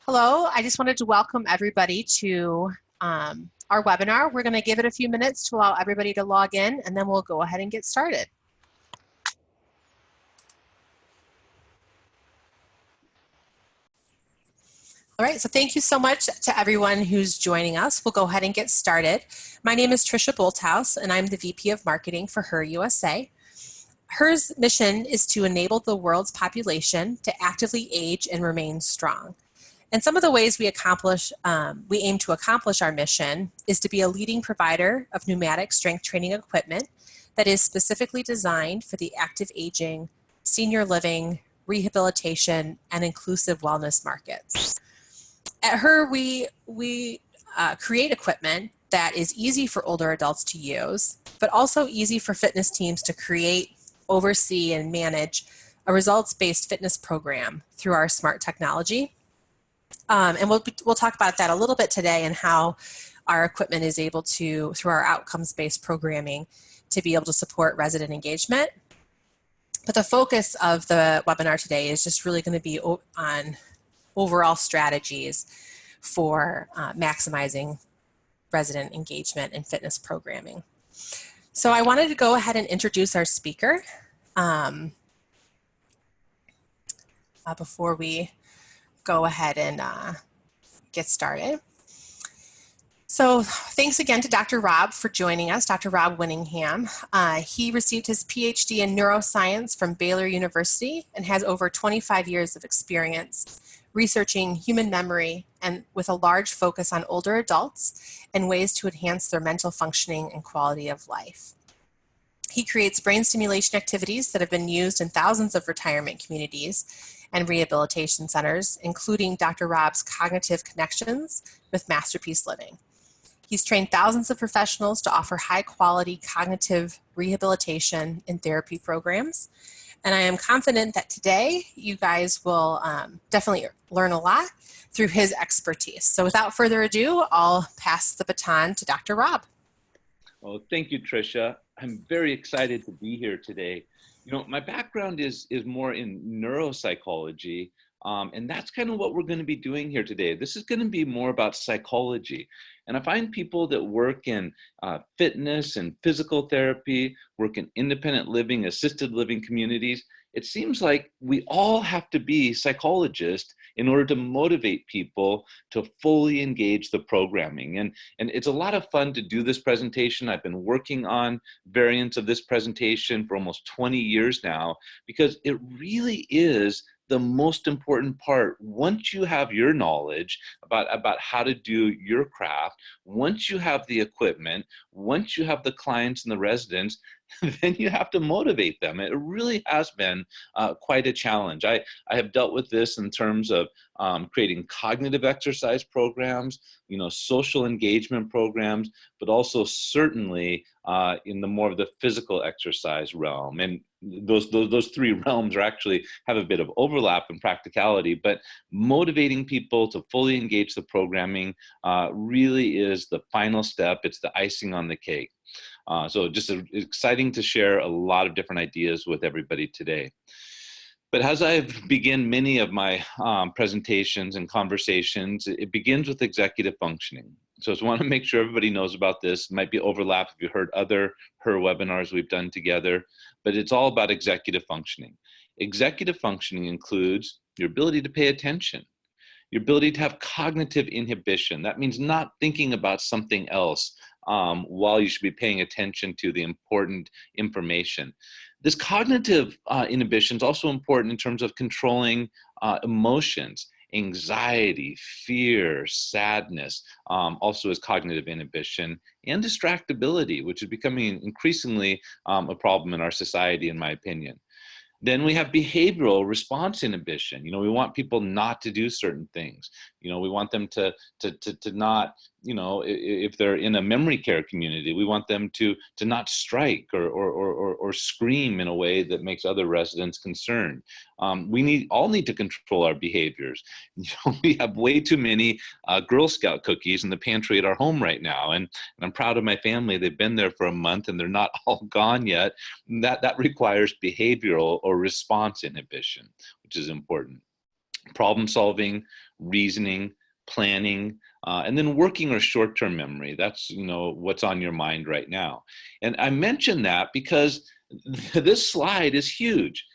Hello, I just wanted to welcome everybody to our webinar. We're going to give it a few minutes to allow everybody to log in, and then we'll go ahead and get started. All right, so thank you so much to everyone who's joining us. We'll go ahead and get started. My name is Trisha Bolthouse, and I'm the VP of Marketing for HER USA. HER's mission is to enable the world's population to actively age and remain strong. And some of the ways we aim to accomplish our mission is to be a leading provider of pneumatic strength training equipment that is specifically designed for the active aging, senior living, rehabilitation, and inclusive wellness markets. At HER, we create equipment that is easy for older adults to use, but also easy for fitness teams to create, oversee, and manage a results-based fitness program through our smart technology. And we'll talk about that a little bit today and how our equipment is able to, through our outcomes-based programming, to be able to support resident engagement. But the focus of the webinar today is just really going to be on overall strategies for maximizing resident engagement and fitness programming. So I wanted to go ahead and introduce our speaker before we go ahead and get started. So thanks again to Dr. Rob for joining us, Dr. Rob Winningham. He received his PhD in neuroscience from Baylor University and has over 25 years of experience researching human memory and with a large focus on older adults and ways to enhance their mental functioning and quality of life. He creates brain stimulation activities that have been used in thousands of retirement communities and rehabilitation centers, including Dr. Rob's Cognitive Connections with Masterpiece Living. He's trained thousands of professionals to offer high-quality cognitive rehabilitation and therapy programs. And I am confident that today you guys will definitely learn a lot through his expertise. So without further ado, I'll pass the baton to Dr. Rob. Well, thank you, Trisha. I'm very excited to be here today. You know, my background is more in neuropsychology, and that's kind of what we're going to be doing here today. This is going to be more about psychology. And I find people that work in fitness and physical therapy, work in independent living, assisted living communities. It seems like we all have to be psychologists in order to motivate people to fully engage the programming. And it's a lot of fun to do this presentation. I've been working on variants of this presentation for almost 20 years now, because it really is the most important part. Once you have your knowledge about how to do your craft, once you have the equipment, once you have the clients and the residents, then you have to motivate them. It really has been quite a challenge. I have dealt with this in terms of creating cognitive exercise programs, social engagement programs, but also certainly in the more of the physical exercise realm. And those three realms are actually have a bit of overlap in practicality, but motivating people to fully engage the programming really is the final step. It's the icing on the cake. So just exciting to share a lot of different ideas with everybody today. But as I've begin many of my presentations and conversations, it begins with executive functioning. So I just want to make sure everybody knows about this. It might be overlap if you heard other HER webinars we've done together, but it's all about executive functioning. Executive functioning includes your ability to pay attention, your ability to have cognitive inhibition. That means not thinking about something else while you should be paying attention to the important information. This cognitive inhibition is also important in terms of controlling emotions. Anxiety, fear, sadness also is cognitive inhibition, and distractibility, which is becoming increasingly a problem in our society, in my opinion. Then we have behavioral response inhibition. We want people not to do certain things. We want them to not, if they're in a memory care community, we want them to not strike or scream in a way that makes other residents concerned. We all need to control our behaviors. We have way too many Girl Scout cookies in the pantry at our home right now, and I'm proud of my family. They've been there for a month and they're not all gone yet. That requires behavioral or response inhibition, which is important. problem solving, reasoning, planning, and then working or short-term memory. That's, what's on your mind right now. And I mention that because this slide is huge.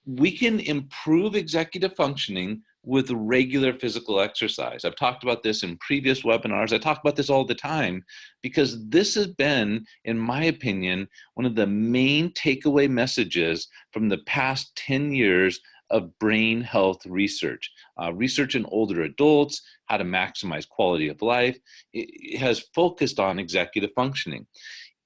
We can improve executive functioning with regular physical exercise. I've talked about this in previous webinars. I talk about this all the time because this has been, in my opinion, one of the main takeaway messages from the past 10 years of brain health research. Research in older adults, how to maximize quality of life, it has focused on executive functioning.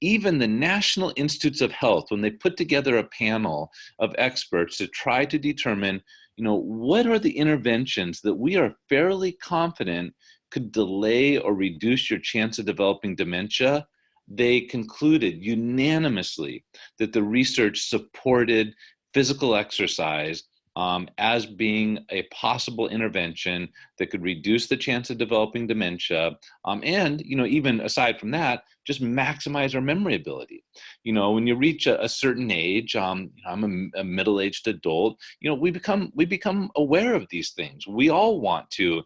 Even the National Institutes of Health, when they put together a panel of experts to try to determine, what are the interventions that we are fairly confident could delay or reduce your chance of developing dementia, they concluded unanimously that the research supported physical exercise as being a possible intervention that could reduce the chance of developing dementia, and even aside from that, just maximize our memory ability. When you reach a certain age, I'm a middle-aged adult. We become aware of these things. We all want to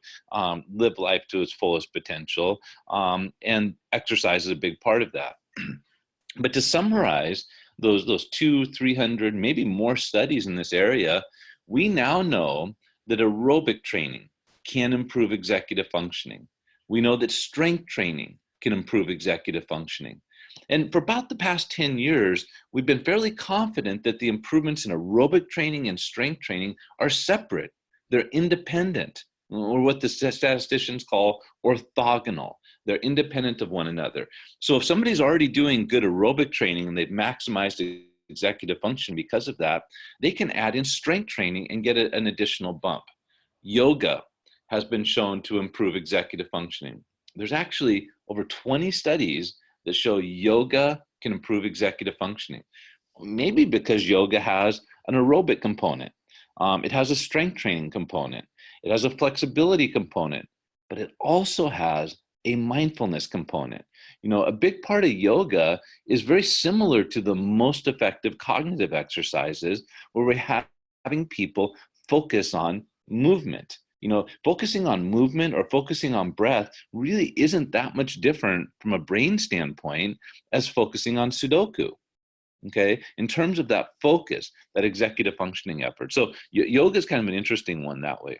live life to its fullest potential, and exercise is a big part of that. But to summarize those 200-300, maybe more studies in this area, we now know that aerobic training can improve executive functioning. We know that strength training can improve executive functioning. And for about the past 10 years, we've been fairly confident that the improvements in aerobic training and strength training are separate. They're independent, or what the statisticians call orthogonal. They're independent of one another. So if somebody's already doing good aerobic training and they've maximized executive function because of that, they can add in strength training and get an additional bump. Yoga has been shown to improve executive functioning. There's actually over 20 studies that show yoga can improve executive functioning. Maybe because yoga has an aerobic component. It has a strength training component. It has a flexibility component, but it also has a mindfulness component. A big part of yoga is very similar to the most effective cognitive exercises, where we're having people focus on movement. Focusing on movement or focusing on breath really isn't that much different from a brain standpoint as focusing on Sudoku. Okay, in terms of that focus, that executive functioning effort. So yoga is kind of an interesting one that way.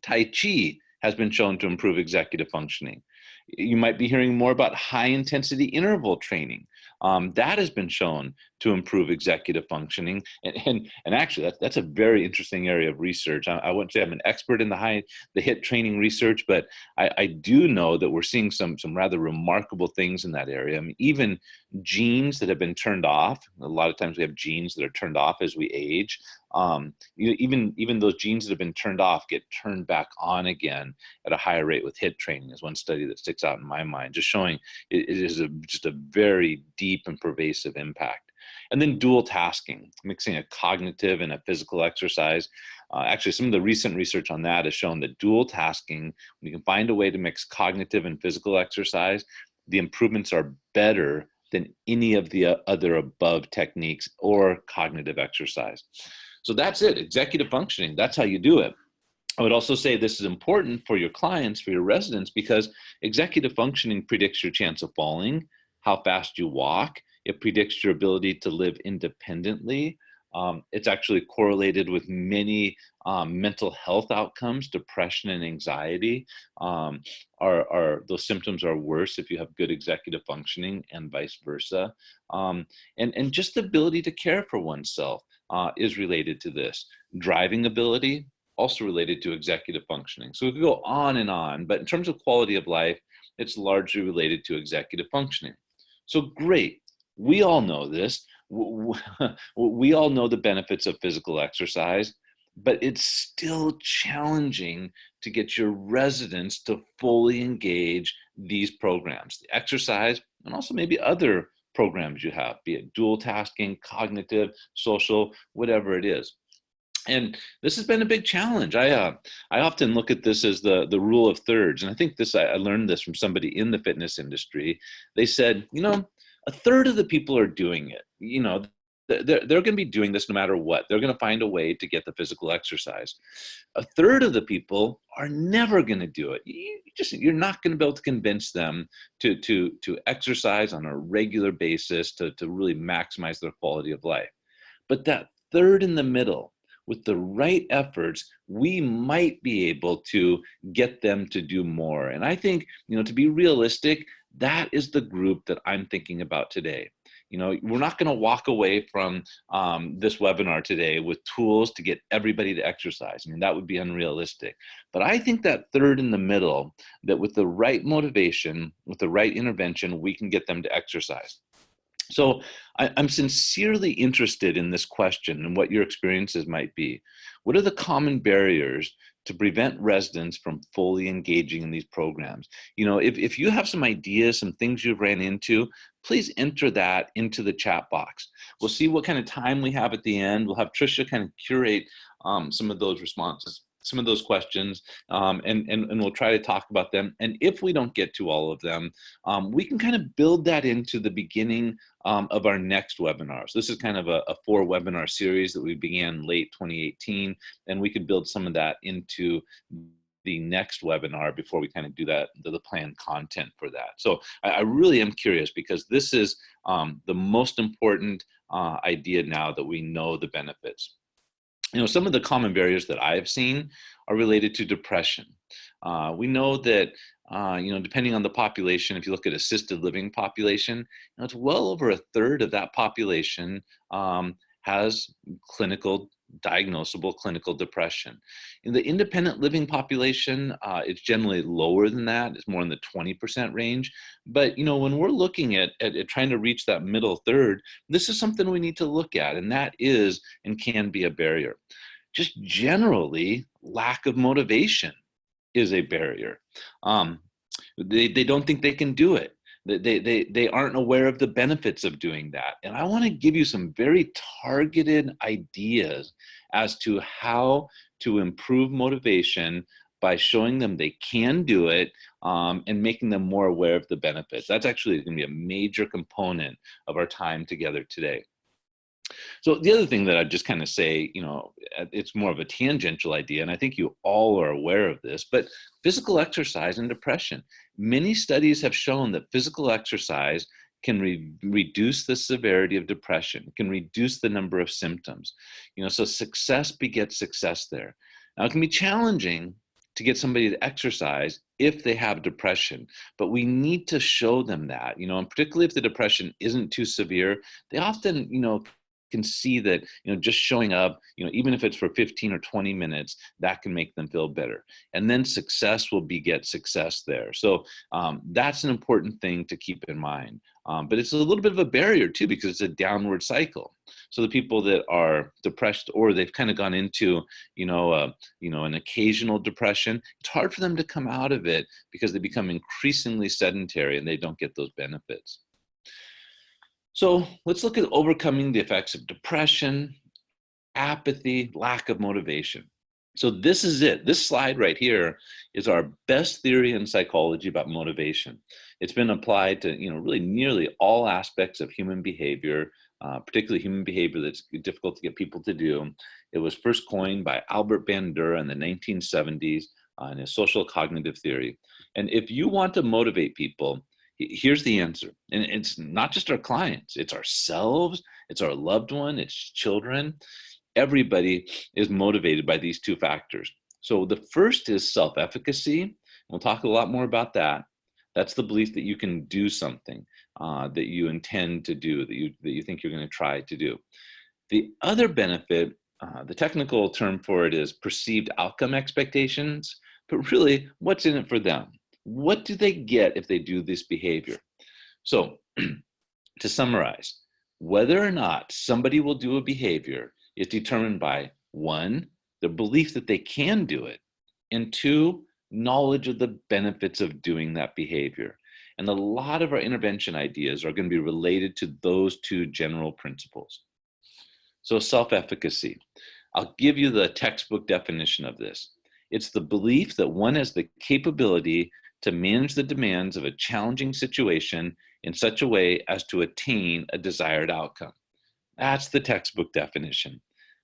Tai Chi has been shown to improve executive functioning. You might be hearing more about high intensity interval training. That has been shown to improve executive functioning. And actually, that's a very interesting area of research. I wouldn't say I'm an expert in the HIIT training research, but I do know that we're seeing some rather remarkable things in that area. I mean, even genes that have been turned off, a lot of times we have genes that are turned off as we age. Even those genes that have been turned off get turned back on again at a higher rate with HIIT training is one study that sticks out in my mind, just showing it is just a very deep and pervasive impact. And then dual tasking, mixing a cognitive and a physical exercise. Actually, some of the recent research on that has shown that dual tasking, when you can find a way to mix cognitive and physical exercise, the improvements are better than any of the other above techniques or cognitive exercise. So that's it, executive functioning. That's how you do it. I would also say this is important for your clients, for your residents, because executive functioning predicts your chance of falling, how fast you walk. It predicts your ability to live independently. It's actually correlated with many mental health outcomes, depression and anxiety. Those symptoms are worse if you have good executive functioning, and vice versa. And just the ability to care for oneself is related to this. Driving ability, also related to executive functioning. So we could go on, but in terms of quality of life, it's largely related to executive functioning. So great, we all know this. We all know the benefits of physical exercise, but it's still challenging to get your residents to fully engage these programs, the exercise, and also maybe other programs you have, be it dual tasking, cognitive, social, whatever it is. And this has been a big challenge. I often look at this as the rule of thirds. And I think I learned this from somebody in the fitness industry. They said, a third of the people are doing it. they're going to be doing this no matter what. They're going to find a way to get the physical exercise. A third of the people are never going to do it. You're not going to be able to convince them to exercise on a regular basis to really maximize their quality of life. But that third in the middle, with the right efforts, we might be able to get them to do more. And I think, to be realistic, that is the group that I'm thinking about today. We're not going to walk away from this webinar today with tools to get everybody to exercise. That would be unrealistic. But I think that third in the middle, that with the right motivation, with the right intervention, we can get them to exercise. So I'm sincerely interested in this question and what your experiences might be. What are the common barriers to prevent residents from fully engaging in these programs? If you have some ideas, some things you've ran into, please enter that into the chat box. We'll see what kind of time we have at the end. We'll have Tricia kind of curate some of those responses, some of those questions, and we'll try to talk about them. And if we don't get to all of them, we can kind of build that into the beginning of our next webinar. So this is kind of a 4-webinar series that we began late 2018, and we could build some of that into the next webinar before we kind of do that, the planned content for that. So I really am curious, because this is the most important idea now that we know the benefits. Some of the common barriers that I've seen are related to depression. We know that, depending on the population, if you look at assisted living population, it's well over a third of that population has diagnosable clinical depression. In the independent living population, it's generally lower than that. It's more in the 20% range. But, when we're looking at trying to reach that middle third, this is something we need to look at, and that is and can be a barrier. Just generally, lack of motivation is a barrier. They don't think they can do it. They aren't aware of the benefits of doing that. And I want to give you some very targeted ideas as to how to improve motivation by showing them they can do it and making them more aware of the benefits. That's actually going to be a major component of our time together today. So the other thing that I'd just kind of say, it's more of a tangential idea, and I think you all are aware of this, but physical exercise and depression. Many studies have shown that physical exercise can reduce the severity of depression, can reduce the number of symptoms. So success begets success there. Now, it can be challenging to get somebody to exercise if they have depression, but we need to show them that, and particularly if the depression isn't too severe, they often, can see that, just showing up, even if it's for 15 or 20 minutes, that can make them feel better. And then success will beget success there. So that's an important thing to keep in mind. But it's a little bit of a barrier too, because it's a downward cycle. So the people that are depressed, or they've kind of gone into, an occasional depression, it's hard for them to come out of it because they become increasingly sedentary and they don't get those benefits. So let's look at overcoming the effects of depression, apathy, lack of motivation. So this is it. This slide right here is our best theory in psychology about motivation. It's been applied to, really nearly all aspects of human behavior, particularly human behavior that's difficult to get people to do. It was first coined by Albert Bandura in the 1970s in his social cognitive theory. And if you want to motivate people, here's the answer. And it's not just our clients, it's ourselves, it's our loved one, it's children. Everybody is motivated by these two factors. So the first is self-efficacy. We'll talk a lot more about that. That's the belief that you can do something that you intend to do, that you think you're going to try to do. The other benefit, the technical term for it is perceived outcome expectations, but really, what's in it for them? What do they get if they do this behavior? So to summarize, whether or not somebody will do a behavior is determined by 1, the belief that they can do it, and 2, knowledge of the benefits of doing that behavior. And a lot of our intervention ideas are going to be related to those 2 general principles. So self-efficacy. I'll give you the textbook definition of this. It's the belief that one has the capability to manage the demands of a challenging situation in such a way as to attain a desired outcome. That's the textbook definition.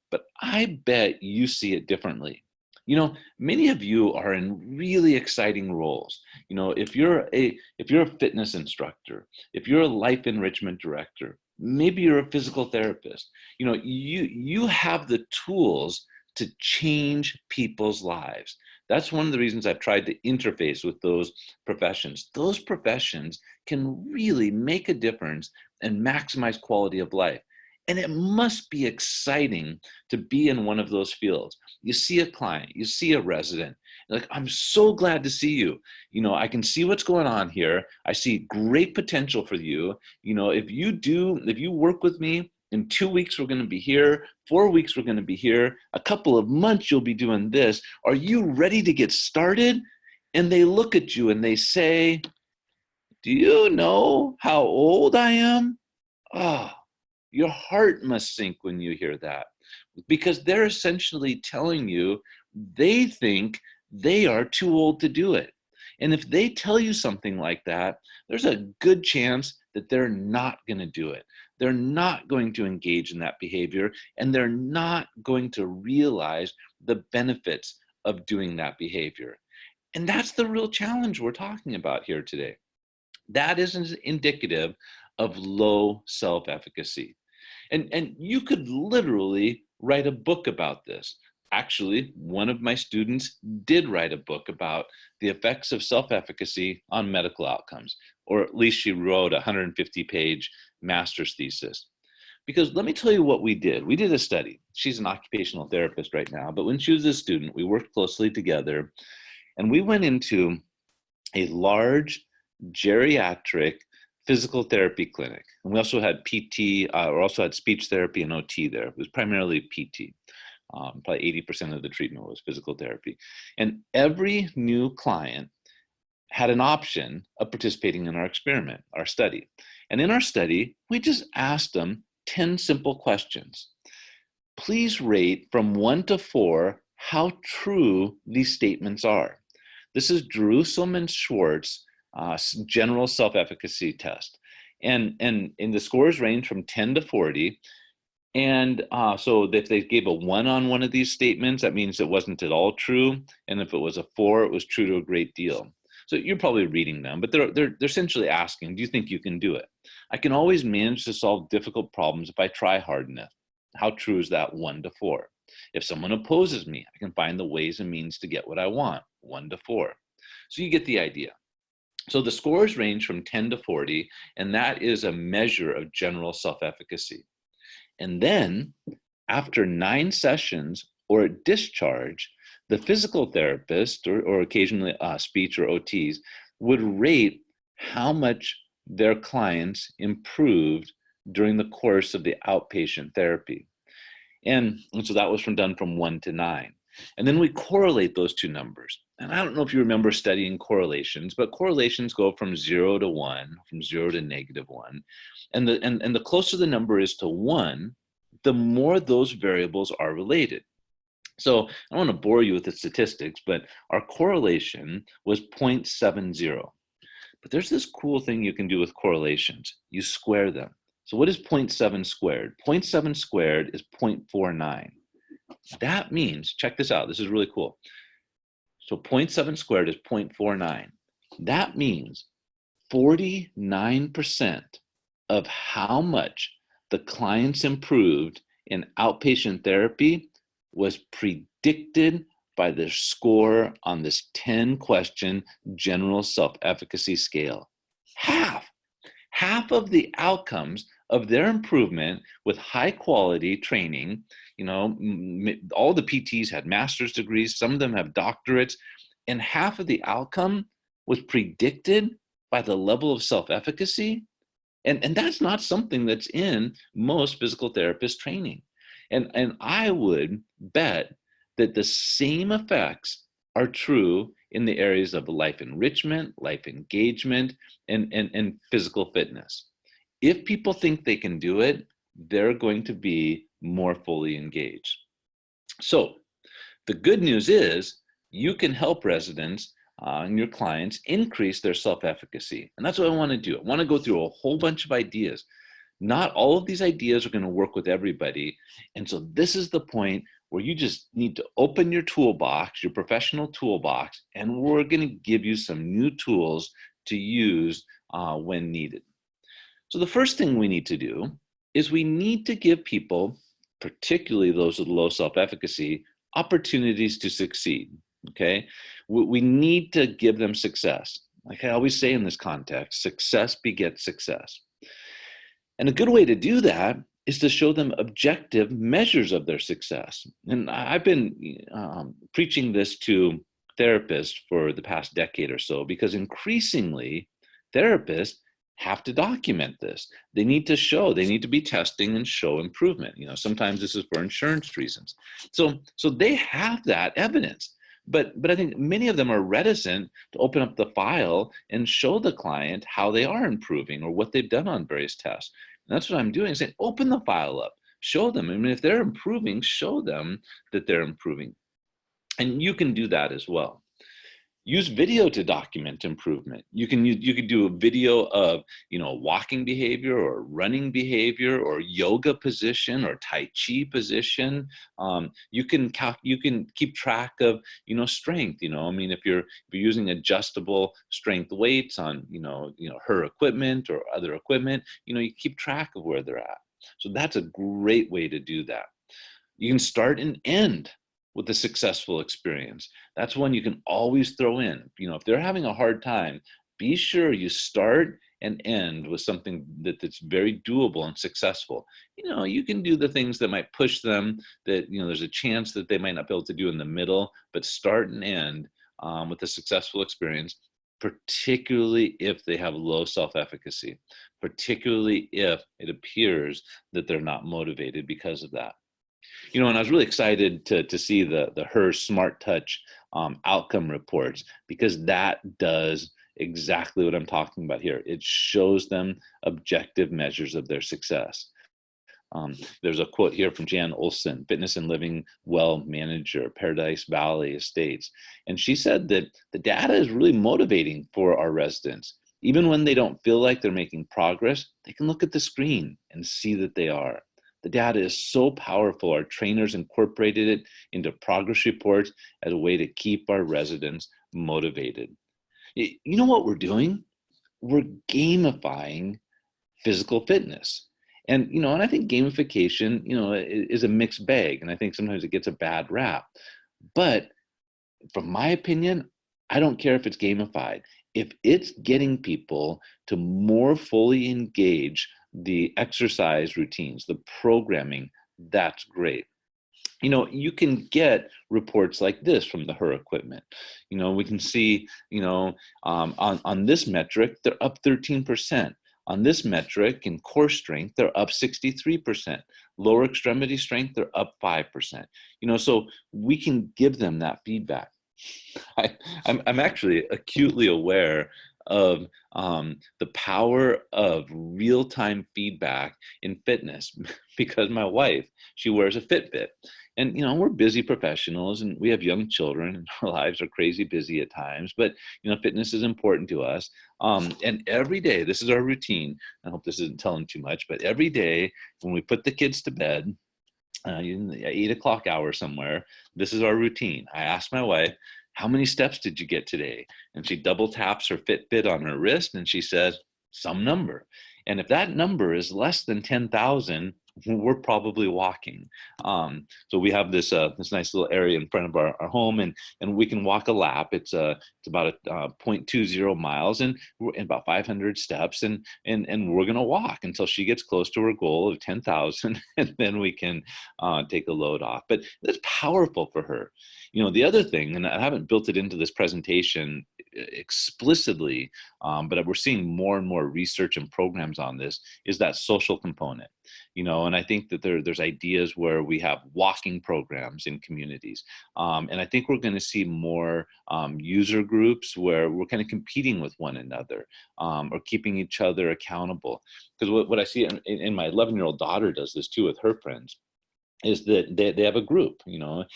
But I bet you see it differently. You know, many of you are in really exciting roles. You know, if you're a fitness instructor, if you're a life enrichment director, maybe you're a physical therapist, you know, you have the tools to change people's lives. That's one of the reasons I've tried to interface with those professions. Those professions can really make a difference and maximize quality of life. And it must be exciting to be in one of those fields. You see a client, you see a resident, like, I'm so glad to see you. You know, I can see what's going on here. I see great potential for you. You know, if you work with me, in 2 weeks, we're going to be here. 4 weeks, we're going to be here. A couple of months, you'll be doing this. Are you ready to get started? And they look at you and they say, do you know how old I am? Oh, your heart must sink when you hear that, because they're essentially telling you they think they are too old to do it. And if they tell you something like that, there's a good chance that they're not going to do it. They're not going to engage in that behavior, and they're not going to realize the benefits of doing that behavior. And that's the real challenge we're talking about here today. That is indicative of low self-efficacy. And you could literally write a book about this. Actually, one of my students did write a book about the effects of self-efficacy on medical outcomes, or at least she wrote a 150-page master's thesis. Because let me tell you what we did. We did a study. She's an occupational therapist right now, but when she was a student, we worked closely together, and we went into a large geriatric physical therapy clinic. And we also had PT, or also had speech therapy and OT there. It was primarily PT. Probably 80% of the treatment was physical therapy. And every new client had an option of participating in our experiment, our study. And in our study, we just asked them 10 simple questions. Please rate from 1 to 4 how true these statements are. This is Jerusalem and Schwartz general self-efficacy test. And the scores range from 10 to 40. And so if they gave a 1 on one of these statements, that means it wasn't at all true. And if it was a 4, it was true to a great deal. So you're probably reading them, but they're essentially asking, do you think you can do it? I can always manage to solve difficult problems if I try hard enough. How true is that 1 to 4? If someone opposes me, I can find the ways and means to get what I want, 1 to 4. So you get the idea. So the scores range from 10 to 40, and that is a measure of general self-efficacy. And then after 9 sessions or at discharge, the physical therapist or occasionally speech or OTs would rate how much their clients improved during the course of the outpatient therapy. And so that was done from 1 to 9. And then we correlate those two numbers. And I don't know if you remember studying correlations, but correlations go from 0 to 1, from 0 to -1. And the closer the number is to 1, the more those variables are related. So I don't want to bore you with the statistics, but our correlation was 0.70. But there's this cool thing you can do with correlations. You square them. So what is 0.7 squared? 0.7 squared is 0.49. That means, check this out, this is really cool. So 0.7 squared is 0.49. That means 49% of how much the clients improved in outpatient therapy was predicted by their score on this 10-question general self-efficacy scale. Half of the outcomes of their improvement with high quality training, you know, all the PTs had master's degrees, some of them have doctorates, and half of the outcome was predicted by the level of self-efficacy. And that's not something that's in most physical therapist training. And I would bet that the same effects are true in the areas of life enrichment, life engagement, and physical fitness. If people think they can do it, they're going to be more fully engaged. So the good news is you can help residents and your clients increase their self-efficacy. And that's what I want to do. I want to go through a whole bunch of ideas. Not all of these ideas are going to work with everybody. And so this is the point where you just need to open your toolbox, your professional toolbox, and we're going to give you some new tools to use when needed. So the first thing we need to do is we need to give people, particularly those with low self-efficacy, opportunities to succeed, okay? We need to give them success. Like I always say in this context, success begets success. And a good way to do that is to show them objective measures of their success. And I've been preaching this to therapists for the past decade or so, because increasingly therapists have to document this. They need to be testing and show improvement. Sometimes this is for insurance reasons. So they have that evidence. But I think many of them are reticent to open up the file and show the client how they are improving or what they've done on various tests. And that's what I'm doing, is saying, open the file up, show them. I mean, if they're improving, show them that they're improving. And you can do that as well. Use video to document improvement. You could do a video of walking behavior or running behavior or yoga position or Tai Chi position. You can keep track of strength. I mean, if you're using adjustable strength weights on her equipment or other equipment, you keep track of where they're at. So that's a great way to do that. You can start and end with a successful experience. That's one you can always throw in. If they're having a hard time, be sure you start and end with something that's very doable and successful. You can do the things that might push them, that there's a chance that they might not be able to do in the middle, but start and end with a successful experience, particularly if they have low self-efficacy, particularly if it appears that they're not motivated because of that. And I was really excited to see the Her Smart Touch outcome reports, because that does exactly what I'm talking about here. It shows them objective measures of their success. There's a quote here from Jan Olson, Fitness and Living Well Manager, Paradise Valley Estates. And she said that the data is really motivating for our residents. Even when they don't feel like they're making progress, they can look at the screen and see that they are. The data is so powerful. Our trainers incorporated it into progress reports as a way to keep our residents motivated. You know what we're doing? We're gamifying physical fitness. And I think gamification, is a mixed bag. And I think sometimes it gets a bad rap. But from my opinion, I don't care if it's gamified. If it's getting people to more fully engage the exercise routines, the programming, that's great. You can get reports like this from the Her equipment. We can see, on this metric, they're up 13%. On this metric, in core strength, they're up 63%. Lower extremity strength, they're up 5%. So we can give them that feedback. I'm actually acutely aware of the power of real-time feedback in fitness, because my wife, she wears a Fitbit. And, we're busy professionals and we have young children and our lives are crazy busy at times, but, fitness is important to us. And every day, this is our routine. I hope this isn't telling too much, but every day when we put the kids to bed, in the 8 o'clock hour somewhere, this is our routine. I ask my wife, how many steps did you get today? And she double taps her Fitbit on her wrist and she says, some number. And if that number is less than 10,000, we're probably walking. So we have this nice little area in front of our home, and we can walk a lap. It's about 0.20 miles and about 500 steps, and we're gonna walk until she gets close to her goal of 10,000, and then we can take a load off. But that's powerful for her. The other thing, and I haven't built it into this presentation explicitly, but we're seeing more and more research and programs on this, is that social component. And I think that there's ideas where we have walking programs in communities. And I think we're going to see more user groups where we're kind of competing with one another, or keeping each other accountable. Because what I see, and my 11-year-old daughter does this too with her friends, is that they have a group, and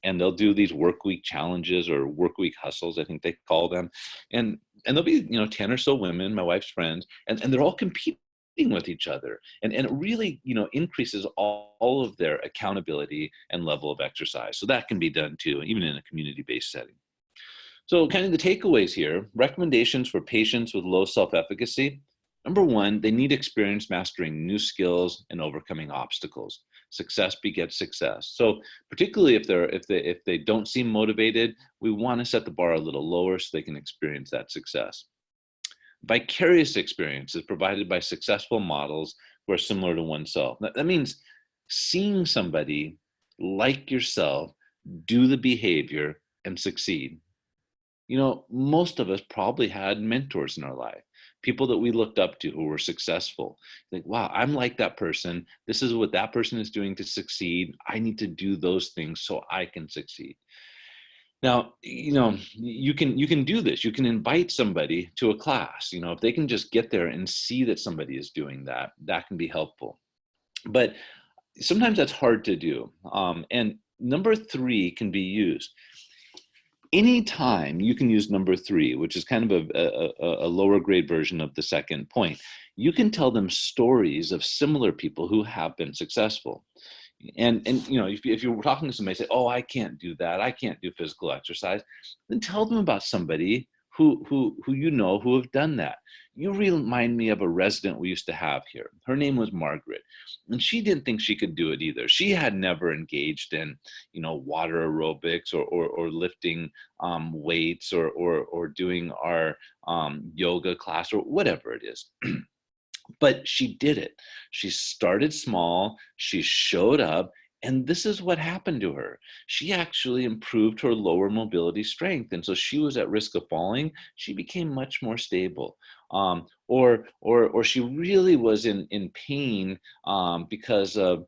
they'll do these work week challenges or work week hustles, I think they call them. And there'll be, 10 or so women, my wife's friends, and they're all competing competing with each other. And it really, increases all of their accountability and level of exercise. So that can be done too, even in a community-based setting. So kind of the takeaways here, recommendations for patients with low self-efficacy. Number one, they need experience mastering new skills and overcoming obstacles. Success begets success. So particularly if they don't seem motivated, we want to set the bar a little lower so they can experience that success. Vicarious experience is provided by successful models who are similar to oneself. That means seeing somebody like yourself do the behavior and succeed. Most of us probably had mentors in our life, people that we looked up to who were successful. Like, wow, I'm like that person. This is what that person is doing to succeed. I need to do those things so I can succeed. Now, you can do this. You can invite somebody to a class. If they can just get there and see that somebody is doing that, that can be helpful. But sometimes that's hard to do. And number three can be used. Anytime you can use number three, which is kind of a lower grade version of the second point, you can tell them stories of similar people who have been successful. And if you're talking to somebody, say, oh, I can't do that, I can't do physical exercise, then tell them about somebody who who have done that. You remind me of a resident we used to have here. Her name was Margaret, and she didn't think she could do it either. She had never engaged in, water aerobics or lifting weights or doing our yoga class or whatever it is. But she did it. She started small, she showed up, and this is what happened to her. She actually improved her lower mobility strength. And so she was at risk of falling. She became much more stable. Or she really was in pain because of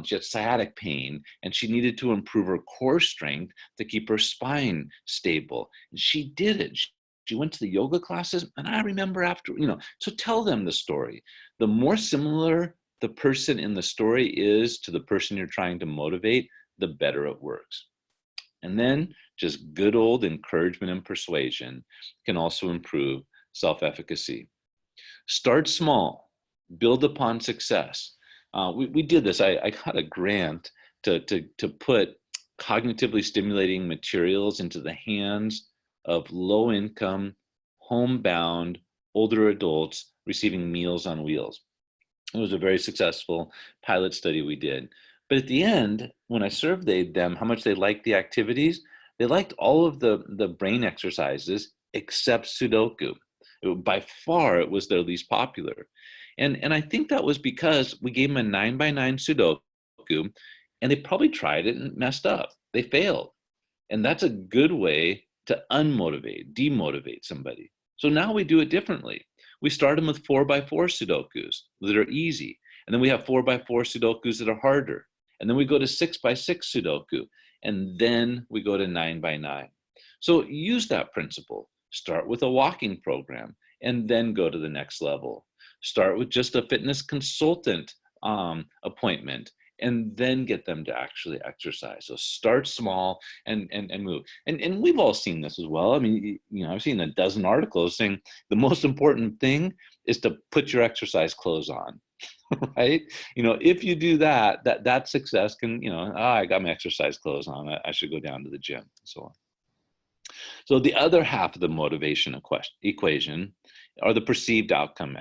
she had sciatic pain, and she needed to improve her core strength to keep her spine stable. And she did it. She went to the yoga classes, and I remember after, so tell them the story. The more similar the person in the story is to the person you're trying to motivate, the better it works. And then just good old encouragement and persuasion can also improve self-efficacy. Start small, build upon success. We did this. I got a grant to put cognitively stimulating materials into the hands of low-income, homebound, older adults receiving Meals on Wheels. It was a very successful pilot study we did. But at the end, when I surveyed them how much they liked the activities, they liked all of the brain exercises except Sudoku. By far, it was their least popular. And I think that was because we gave them a 9x9 Sudoku, and they probably tried it and messed up. They failed. And that's a good way to demotivate somebody. So now we do it differently. We start them with 4x4 Sudokus that are easy. And then we have 4x4 Sudokus that are harder. And then we go to 6x6 Sudoku. And then we go to 9x9. So use that principle. Start with a walking program and then go to the next level. Start with just a fitness consultant appointment and then get them to actually exercise. So start small and move. And we've all seen this as well. I mean, I've seen a dozen articles saying the most important thing is to put your exercise clothes on, right? If you do that success can, I got my exercise clothes on, I should go down to the gym and so on. So the other half of the motivation equation are the perceived outcomes,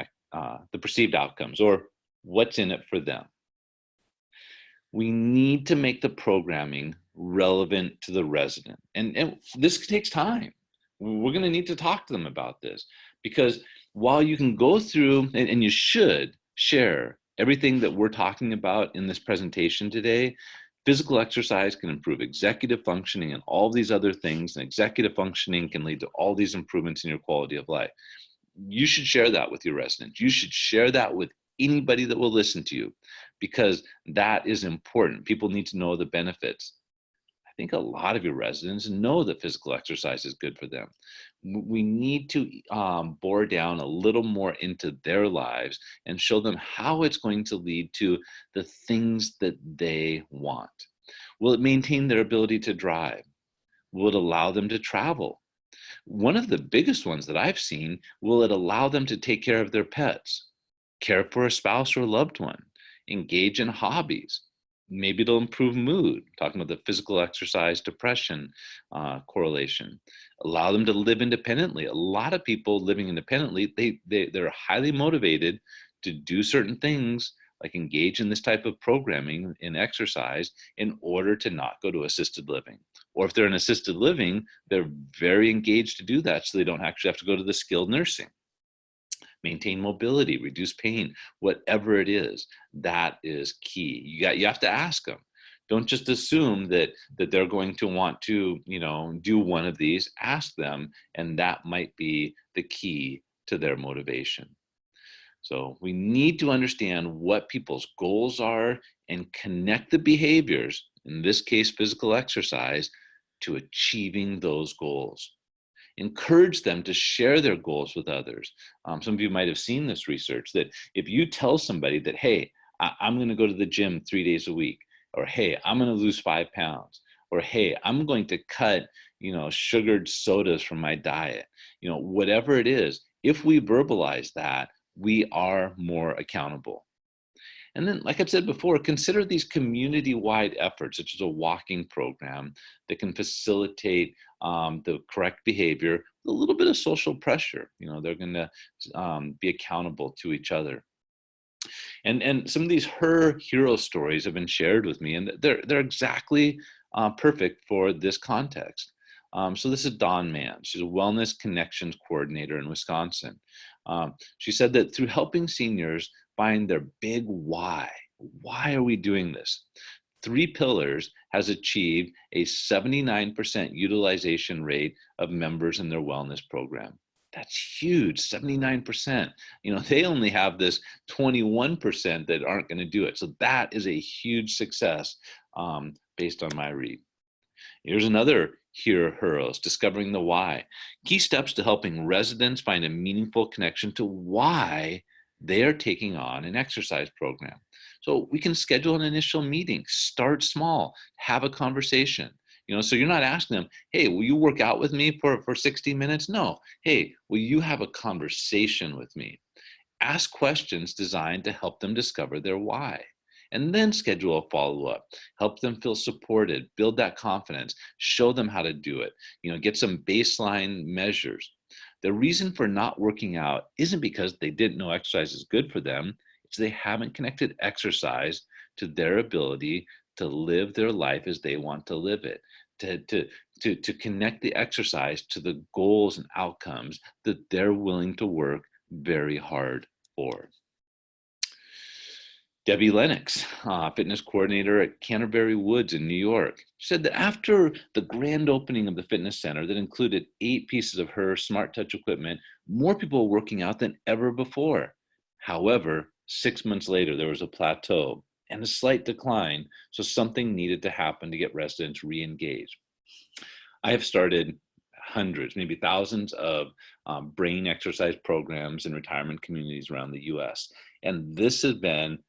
or what's in it for them. We need to make the programming relevant to the resident. And this takes time. We're going to need to talk to them about this, because while you can go through, and you should share everything that we're talking about in this presentation today, physical exercise can improve executive functioning and all these other things, and executive functioning can lead to all these improvements in your quality of life. You should share that with your residents. You should share that with anybody that will listen to you, because that is important. People need to know the benefits. I think a lot of your residents know that physical exercise is good for them. We need to bore down a little more into their lives and show them how it's going to lead to the things that they want. Will it maintain their ability to drive? Will it allow them to travel? One of the biggest ones that I've seen, will it allow them to take care of their pets? Care for a spouse or loved one. Engage in hobbies. Maybe it'll improve mood, talking about the physical exercise, depression correlation. Allow them to live independently. A lot of people living independently, they're highly motivated to do certain things, like engage in this type of programming in exercise in order to not go to assisted living. Or if they're in assisted living, they're very engaged to do that so they don't actually have to go to the skilled nursing. Maintain mobility, reduce pain, whatever it is, that is key. You have to ask them. Don't just assume that they're going to want to, do one of these. Ask them, and that might be the key to their motivation. So we need to understand what people's goals are and connect the behaviors, in this case, physical exercise, to achieving those goals. Encourage them to share their goals with others. Some of you might have seen this research that if you tell somebody that, hey, I'm going to go to the gym 3 days a week, or hey, I'm going to lose 5 pounds, or hey, I'm going to cut, sugared sodas from my diet, whatever it is, if we verbalize that, we are more accountable. And then, like I've said before, consider these community-wide efforts, such as a walking program that can facilitate the correct behavior with a little bit of social pressure. They're going to be accountable to each other. And some of these her hero stories have been shared with me, and they're exactly perfect for this context. So this is Dawn Mann. She's a wellness connections coordinator in Wisconsin. She said that through helping seniors find their big why are we doing this? 3 pillars has achieved a 79% utilization rate of members in their wellness program. That's huge, 79%. They only have this 21% that aren't going to do it. So that is a huge success based on my read. Here's another heroes, discovering the why. Key steps to helping residents find a meaningful connection to why they are taking on an exercise program. So we can schedule an initial meeting, start small, have a conversation. So you're not asking them, hey, will you work out with me for 60 minutes? No. Hey, will you have a conversation with me? Ask questions designed to help them discover their why. And then schedule a follow-up. Help them feel supported, build that confidence, show them how to do it, get some baseline measures. The reason for not working out isn't because they didn't know exercise is good for them. It's they haven't connected exercise to their ability to live their life as they want to live it, to connect the exercise to the goals and outcomes that they're willing to work very hard for. Debbie Lennox, fitness coordinator at Canterbury Woods in New York, said that after the grand opening of the fitness center that included 8 pieces of her Smart Touch equipment, more people were working out than ever before. However, 6 months later, there was a plateau and a slight decline, so something needed to happen to get residents re-engaged. I have started hundreds, maybe thousands of brain exercise programs in retirement communities around the US. And this has been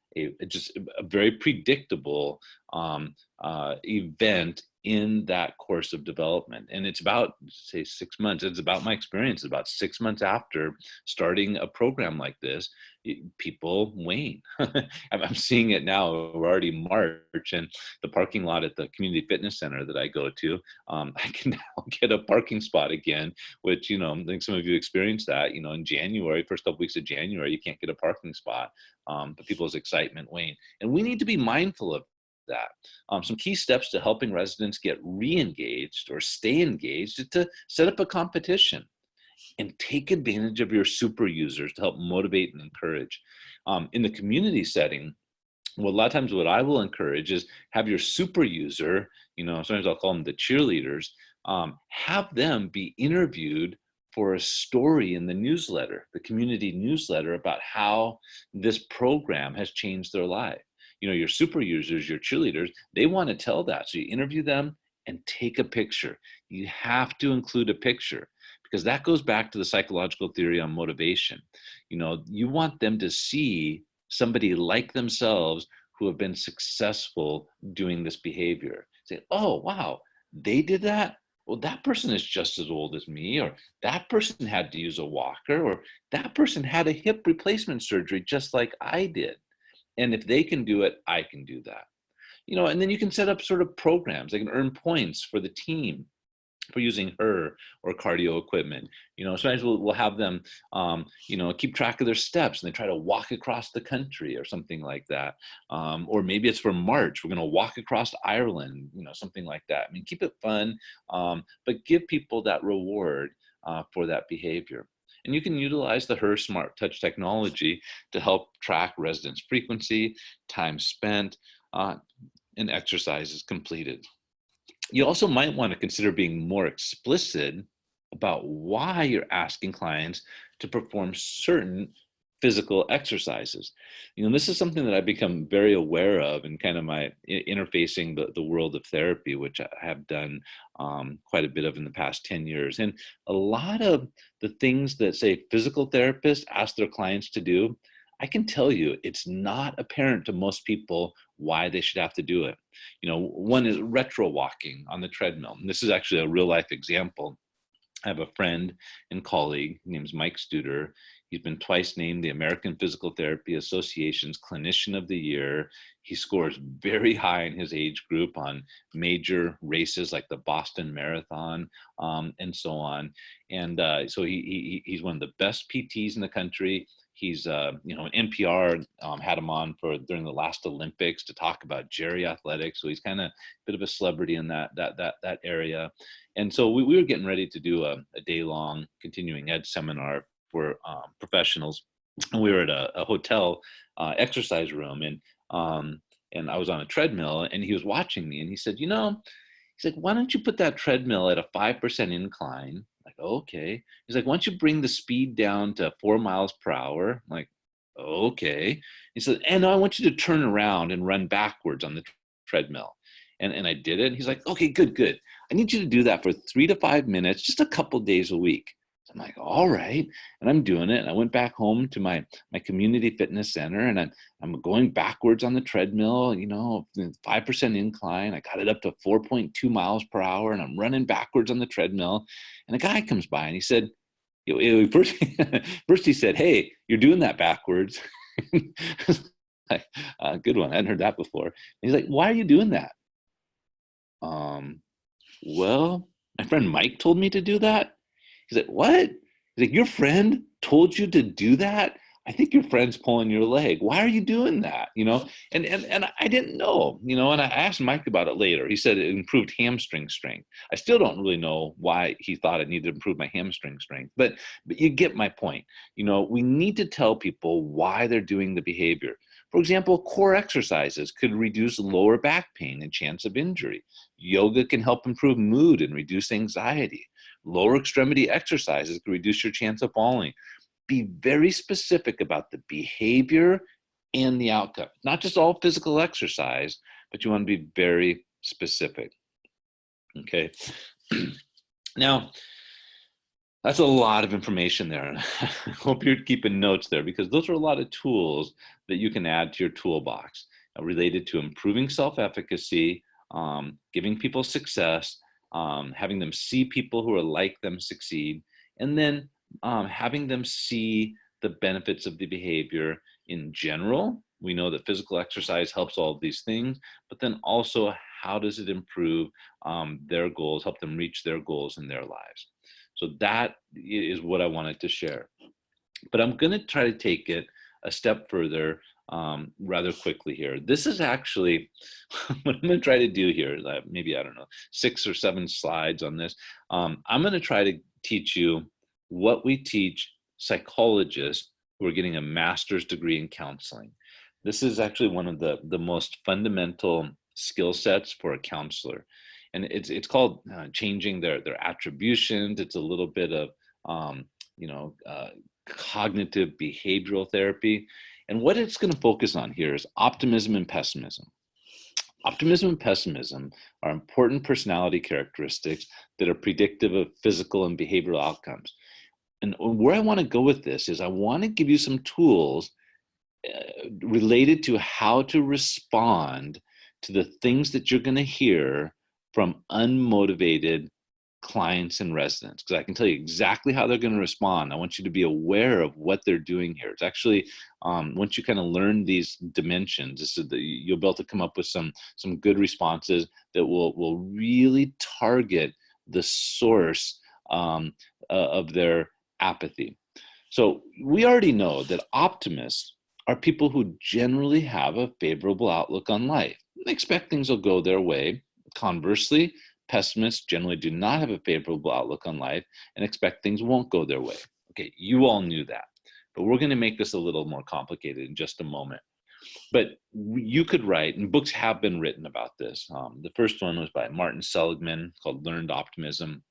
just a very predictable event in that course of development. And it's about, say, 6 months. It's about my experience. About 6 months after starting a program like this, people wane. I'm seeing it now. We're already March, and the parking lot at the community fitness center that I go to, I can now get a parking spot again, which, I think some of you experienced that, in January, first couple weeks of January, you can't get a parking spot, but people's excitement wane. And we need to be mindful of that. Some key steps to helping residents get re-engaged or stay engaged is to set up a competition and take advantage of your super users to help motivate and encourage. In the community setting, well, a lot of times what I will encourage is have your super user, sometimes I'll call them the cheerleaders, have them be interviewed for a story in the newsletter, the community newsletter, about how this program has changed their life. Your super users, your cheerleaders, they want to tell that. So you interview them and take a picture. You have to include a picture, because that goes back to the psychological theory on motivation. You want them to see somebody like themselves who have been successful doing this behavior. Say, oh, wow, they did that? well, that person is just as old as me, or that person had to use a walker, or that person had a hip replacement surgery just like I did. And if they can do it, I can do that. And then you can set up sort of programs. They can earn points for the team for using her or cardio equipment. Sometimes we'll have them, keep track of their steps, and they try to walk across the country or something like that. Or maybe it's for March, we're going to walk across Ireland, something like that. I mean, keep it fun, but give people that reward for that behavior. And you can utilize the Her Smart Touch technology to help track residents' frequency, time spent, and exercises completed. You also might want to consider being more explicit about why you're asking clients to perform certain physical exercises. This is something that I've become very aware of in kind of my interfacing the world of therapy, which I have done quite a bit of in the past 10 years. And a lot of the things that, say, physical therapists ask their clients to do, I can tell you it's not apparent to most people why they should have to do it. One is retro walking on the treadmill. And this is actually a real life example. I have a friend and colleague named Mike Studer. He's been twice named the American Physical Therapy Association's Clinician of the Year. He scores very high in his age group on major races like the Boston Marathon, and so on. And so he's one of the best PTs in the country. He's, an NPR had him on during the last Olympics to talk about Jerry athletics. So he's kind of a bit of a celebrity in that area. And so we were getting ready to do a day-long continuing ed seminar for professionals. And we were at a hotel exercise room, and I was on a treadmill, and he was watching me, and he said, why don't you put that treadmill at a 5% incline? Like, okay. He's like, why don't you bring the speed down to 4 miles per hour? I'm like, okay. He said, and I want you to turn around and run backwards on the treadmill. And I did it. And he's like, okay, good. I need you to do that for 3 to 5 minutes, just a couple days a week. I'm like, all right. And I'm doing it. And I went back home to my community fitness center, and I'm going backwards on the treadmill, 5% incline. I got it up to 4.2 miles per hour, and I'm running backwards on the treadmill. And a guy comes by, and he said, first he said, hey, you're doing that backwards. Like, good one. I hadn't heard that before. And he's like, why are you doing that? Well, my friend Mike told me to do that. He's like, what? He's like, your friend told you to do that? I think your friend's pulling your leg. Why are you doing that? And I didn't know, and I asked Mike about it later. He said it improved hamstring strength. I still don't really know why he thought it needed to improve my hamstring strength, but you get my point. We need to tell people why they're doing the behavior. For example, core exercises could reduce lower back pain and chance of injury. Yoga can help improve mood and reduce anxiety. Lower extremity exercises can reduce your chance of falling. Be very specific about the behavior and the outcome. Not just all physical exercise, but you want to be very specific. Okay. Now, that's a lot of information there. And I hope you're keeping notes there, because those are a lot of tools that you can add to your toolbox related to improving self-efficacy, giving people success, having them see people who are like them succeed, and then having them see the benefits of the behavior in general. We know that physical exercise helps all of these things, but then also how does it improve their goals, help them reach their goals in their lives. So that is what I wanted to share. But I'm going to try to take it a step further rather quickly here. This is actually what I'm going to try to do here. Maybe, I don't know, 6 or 7 slides on this. I'm going to try to teach you what we teach psychologists who are getting a master's degree in counseling. This is actually one of the most fundamental skill sets for a counselor. And it's called changing their attributions. It's a little bit of, cognitive behavioral therapy. And what it's going to focus on here is optimism and pessimism. Optimism and pessimism are important personality characteristics that are predictive of physical and behavioral outcomes. And where I want to go with this is I want to give you some tools related to how to respond to the things that you're going to hear from unmotivated clients and residents, because I can tell you exactly how they're going to respond. I want you to be aware of what they're doing here. It's actually, once you kind of learn these dimensions, you'll be able to come up with some good responses that will really target the source of their apathy. So we already know that optimists are people who generally have a favorable outlook on life. They expect things will go their way. Conversely, pessimists generally do not have a favorable outlook on life and expect things won't go their way. Okay, you all knew that, but we're going to make this a little more complicated in just a moment. But you could write, and books have been written about this. The first one was by Martin Seligman called Learned Optimism.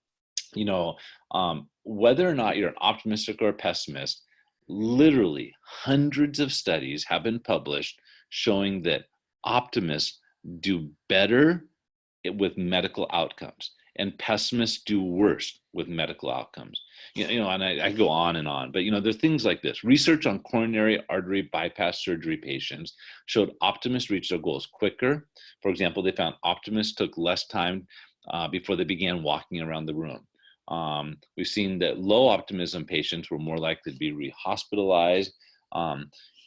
Whether or not you're an optimistic or a pessimist, literally hundreds of studies have been published showing that optimists do better with medical outcomes and pessimists do worse with medical outcomes. And I go on and on, but there's things like this. Research on coronary artery bypass surgery patients showed optimists reached their goals quicker. For example, they found optimists took less time before they began walking around the room. We've seen that low optimism patients were more likely to be re-hospitalized.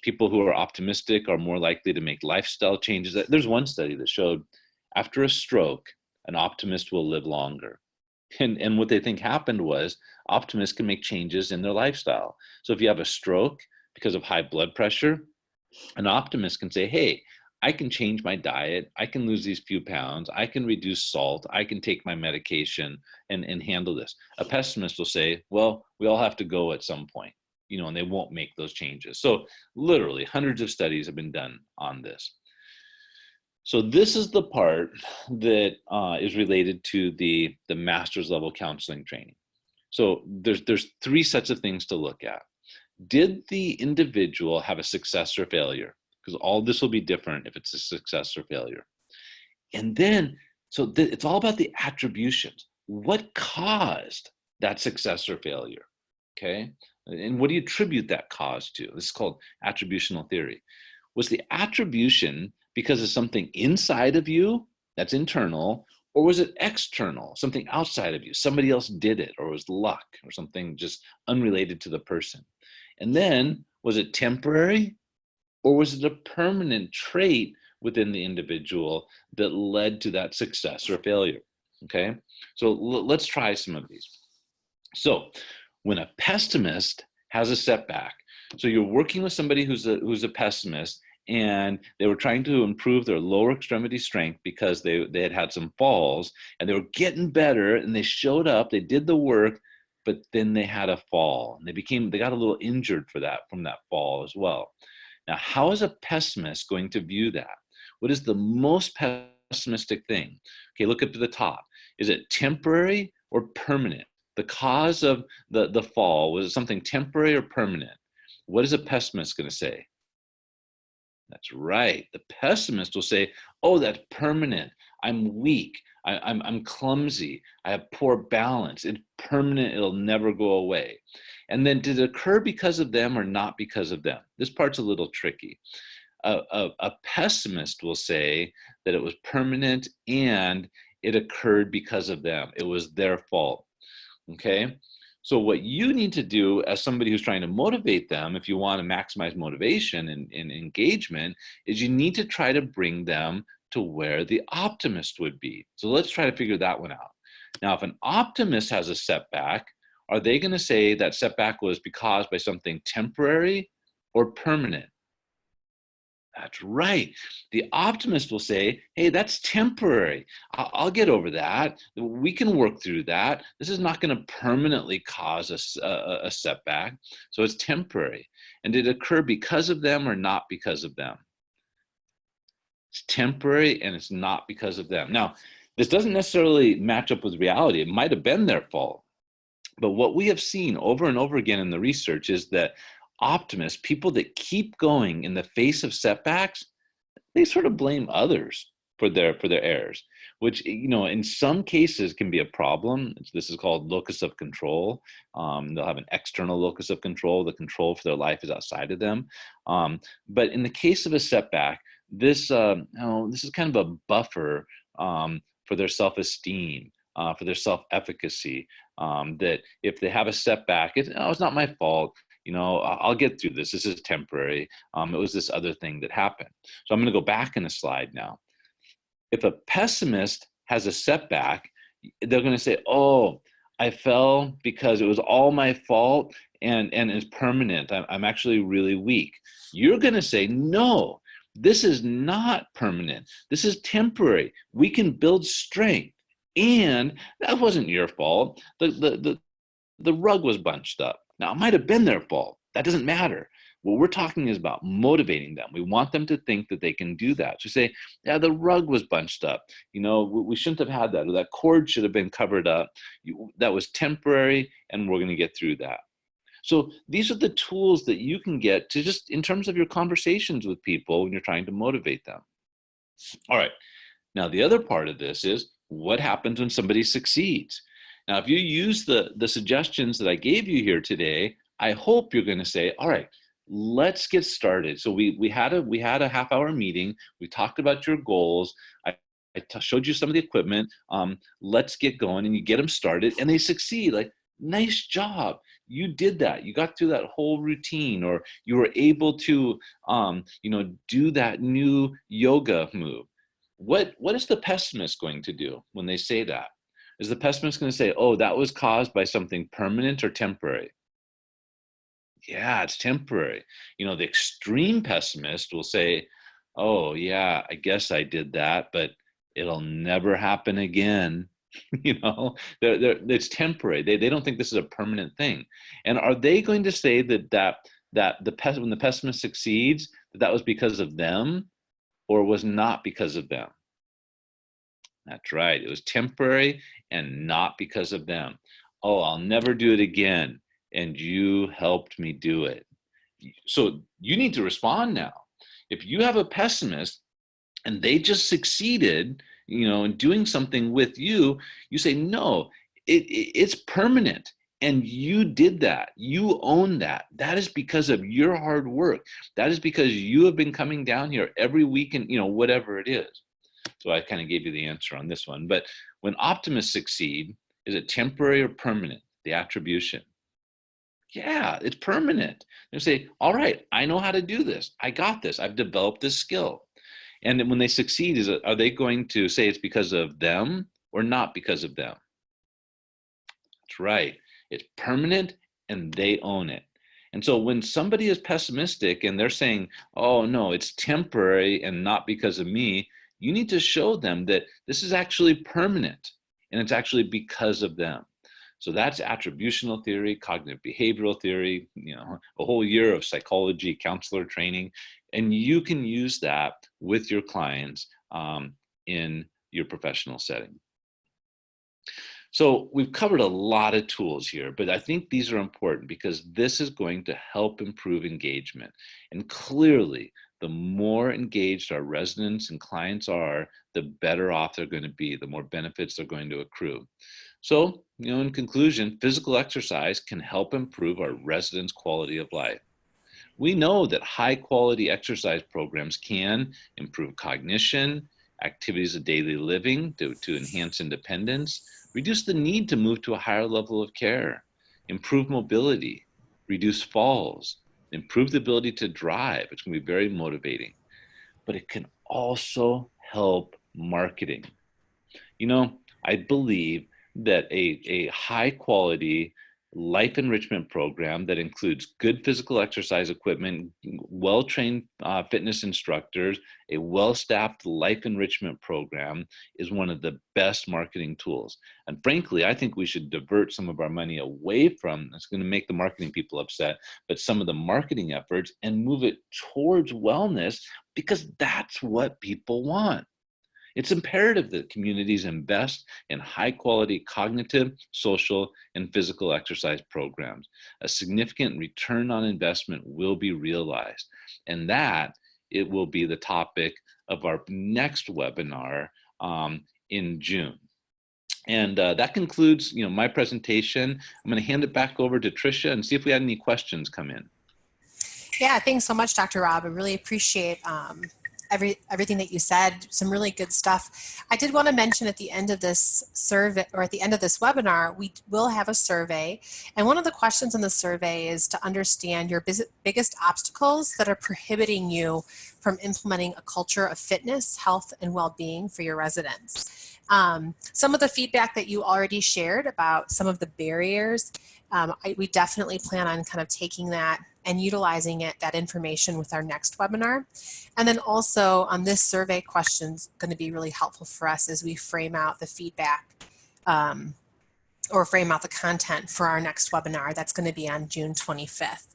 People who are optimistic are more likely to make lifestyle changes. There's one study that showed after a stroke, an optimist will live longer. And what they think happened was optimists can make changes in their lifestyle. So if you have a stroke because of high blood pressure, an optimist can say, hey, I can change my diet, I can lose these few pounds, I can reduce salt, I can take my medication and handle this. A pessimist will say, well, we all have to go at some point, and they won't make those changes. So literally hundreds of studies have been done on this. So this is the part that is related to the master's level counseling training. So there's three sets of things to look at. Did the individual have a success or failure? Because all this will be different if it's a success or failure. And then, it's all about the attributions. What caused that success or failure? Okay. And what do you attribute that cause to? This is called attributional theory. Was the attribution because of something inside of you that's internal, or was it external, something outside of you? Somebody else did it, or it was luck, or something just unrelated to the person. And then, was it temporary, or was it a permanent trait within the individual that led to that success or failure? Okay, so let's try some of these. So when a pessimist has a setback, so you're working with somebody who's a pessimist, and they were trying to improve their lower extremity strength because they had some falls, and they were getting better, and they showed up, they did the work, but then they had a fall, and they got a little injured from that fall as well. Now, how is a pessimist going to view that? What is the most pessimistic thing? Okay, look up to the top. Is it temporary or permanent? The cause of the fall, was it something temporary or permanent? What is a pessimist going to say? That's right. The pessimist will say, oh, that's permanent. I'm weak. I'm clumsy. I have poor balance. It's permanent. It'll never go away. And then did it occur because of them or not because of them? This part's a little tricky. A pessimist will say that it was permanent and it occurred because of them. It was their fault. Okay? So what you need to do as somebody who's trying to motivate them, if you want to maximize motivation and engagement, is you need to try to bring them to where the optimist would be. So let's try to figure that one out. Now, if an optimist has a setback, are they going to say that setback was caused by something temporary or permanent? That's right. The optimist will say, hey, that's temporary. I'll get over that. We can work through that. This is not going to permanently cause a setback. So it's temporary. And did it occur because of them or not because of them? It's temporary and it's not because of them. Now, this doesn't necessarily match up with reality. It might have been their fault. But what we have seen over and over again in the research is that optimists, people that keep going in the face of setbacks, they sort of blame others for their errors, which in some cases can be a problem. This is called locus of control. They'll have an external locus of control. The control for their life is outside of them. But in the case of a setback, this is kind of a buffer for their self-esteem. for their self-efficacy, that if they have a setback, it's not my fault. I'll get through this. This is temporary. It was this other thing that happened. So I'm going to go back in a slide now. If a pessimist has a setback, they're going to say, oh, I fell because it was all my fault and it's permanent. I'm actually really weak. You're going to say, no, this is not permanent. This is temporary. We can build strength. And that wasn't your fault. The rug was bunched up. Now, it might have been their fault. That doesn't matter. What we're talking is about motivating them. We want them to think that they can do that. So say, yeah, the rug was bunched up. We shouldn't have had that. Or that cord should have been covered up. That was temporary, and we're going to get through that. So these are the tools that you can get to just in terms of your conversations with people when you're trying to motivate them. All right. Now, the other part of this is what happens when somebody succeeds. Now, if you use the suggestions that I gave you here today, I hope you're going to say, all right, let's get started. So we had a half-hour meeting. We talked about your goals. I showed you some of the equipment. Let's get going, and you get them started, and they succeed. Like, nice job. You did that. You got through that whole routine, or you were able to, do that new yoga move. What is the pessimist going to do when they say that? Is the pessimist going to say, oh, that was caused by something permanent or temporary? Yeah, it's temporary. The extreme pessimist will say, oh, yeah, I guess I did that, but it'll never happen again. It's temporary. They don't think this is a permanent thing. And are they going to say that when the pessimist succeeds, that was because of them or was not because of them? That's right. It was temporary and not because of them. Oh, I'll never do it again. And you helped me do it. So you need to respond now. If you have a pessimist and they just succeeded, in doing something with you, you say, no, it's permanent. And you did that. You own that. That is because of your hard work. That is because you have been coming down here every week and, whatever it is. So I kind of gave you the answer on this one. But when optimists succeed, is it temporary or permanent? The attribution. Yeah, it's permanent. They say, all right, I know how to do this. I got this. I've developed this skill. And then when they succeed, are they going to say it's because of them or not because of them? That's right. It's permanent and they own it. And so when somebody is pessimistic and they're saying, oh, no, it's temporary and not because of me, you need to show them that this is actually permanent and it's actually because of them. So that's attributional theory, cognitive behavioral theory, a whole year of psychology, counselor training, and you can use that with your clients in your professional setting. So we've covered a lot of tools here, but I think these are important because this is going to help improve engagement. And clearly, the more engaged our residents and clients are, the better off they're going to be, the more benefits they're going to accrue. So, in conclusion, physical exercise can help improve our residents' quality of life. We know that high quality exercise programs can improve cognition, activities of daily living to enhance independence, reduce the need to move to a higher level of care, improve mobility, reduce falls, improve the ability to drive, which can be very motivating. But it can also help marketing. I believe that a high quality life enrichment program that includes good physical exercise equipment, well-trained fitness instructors, a well-staffed life enrichment program is one of the best marketing tools. And frankly, I think we should divert some of our money away from, it's going to make the marketing people upset, but some of the marketing efforts and move it towards wellness because that's what people want. It's imperative that communities invest in high-quality cognitive, social, and physical exercise programs. A significant return on investment will be realized, and that it will be the topic of our next webinar in June. And that concludes, my presentation. I'm going to hand it back over to Tricia and see if we had any questions come in. Yeah, thanks so much, Dr. Rob. I really appreciate everything that you said, some really good stuff. I did want to mention at the end of this survey, or at the end of this webinar, we will have a survey. And one of the questions in the survey is to understand your biggest obstacles that are prohibiting you from implementing a culture of fitness, health, and well-being for your residents. Some of the feedback that you already shared about some of the barriers, we definitely plan on kind of taking that and utilizing that information with our next webinar. And then also on this survey question's going to be really helpful for us as we frame out the feedback or frame out the content for our next webinar. That's going to be on June 25th.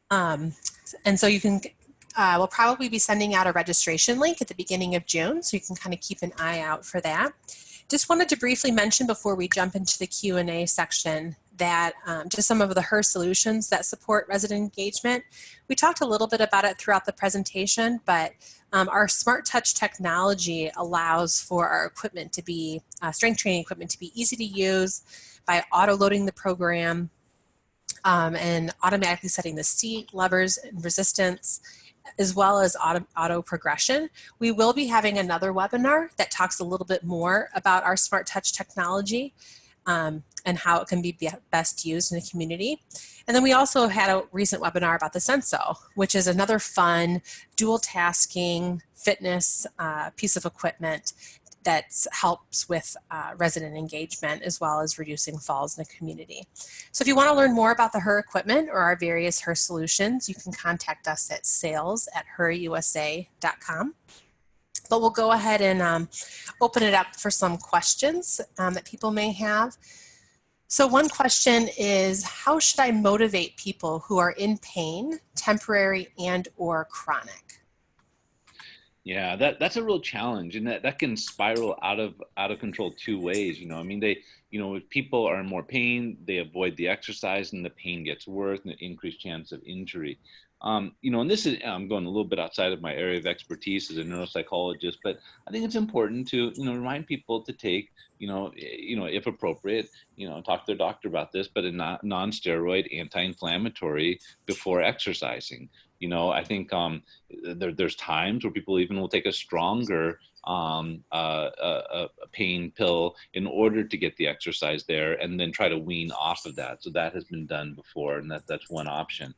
And so you can, we'll probably be sending out a registration link at the beginning of June, so you can kind of keep an eye out for that. Just wanted to briefly mention before we jump into the Q&A section that just some of the HER solutions that support resident engagement. We talked a little bit about it throughout the presentation, but our Smart Touch technology allows for our equipment to be, strength training equipment to be easy to use by auto-loading the program and automatically setting the seat, levers, and resistance, as well as auto progression. We will be having another webinar that talks a little bit more about our Smart Touch technology and how it can be best used in the community. And then we also had a recent webinar about the Senso, which is another fun dual tasking fitness piece of equipment that helps with resident engagement as well as reducing falls in the community. So if you want to learn more about the HER equipment or our various HER solutions, you can contact us at sales@herusa.com. But we'll go ahead and open it up for some questions that people may have. So one question is, how should I motivate people who are in pain, temporary and or chronic? Yeah, that's a real challenge, and that can spiral out of control two ways. I mean, if people are in more pain, they avoid the exercise, and the pain gets worse, and an increased chance of injury. And this is, I'm going a little bit outside of my area of expertise as a neuropsychologist, but I think it's important to, remind people to take, if appropriate, talk to their doctor about this, but a non-steroid anti-inflammatory before exercising. I think there's times where people even will take a stronger a pain pill in order to get the exercise there, and then try to wean off of that. So that has been done before, and that's one option.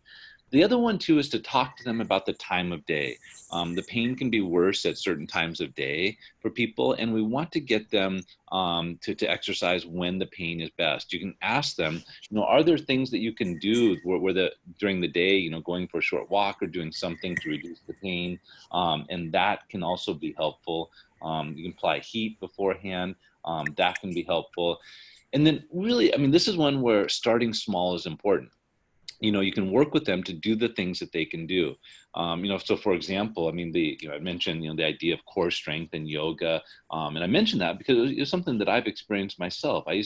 The other one too is to talk to them about the time of day. The pain can be worse at certain times of day for people, and we want to get them to exercise when the pain is best. You can ask them, are there things that you can do during the day, going for a short walk or doing something to reduce the pain, and that can also be helpful. You can apply heat beforehand. That can be helpful. And then really, I mean, this is one where starting small is important. You can work with them to do the things that they can do. So for example, I mean, I mentioned, the idea of core strength and yoga. And I mentioned that because it was something that I've experienced myself. I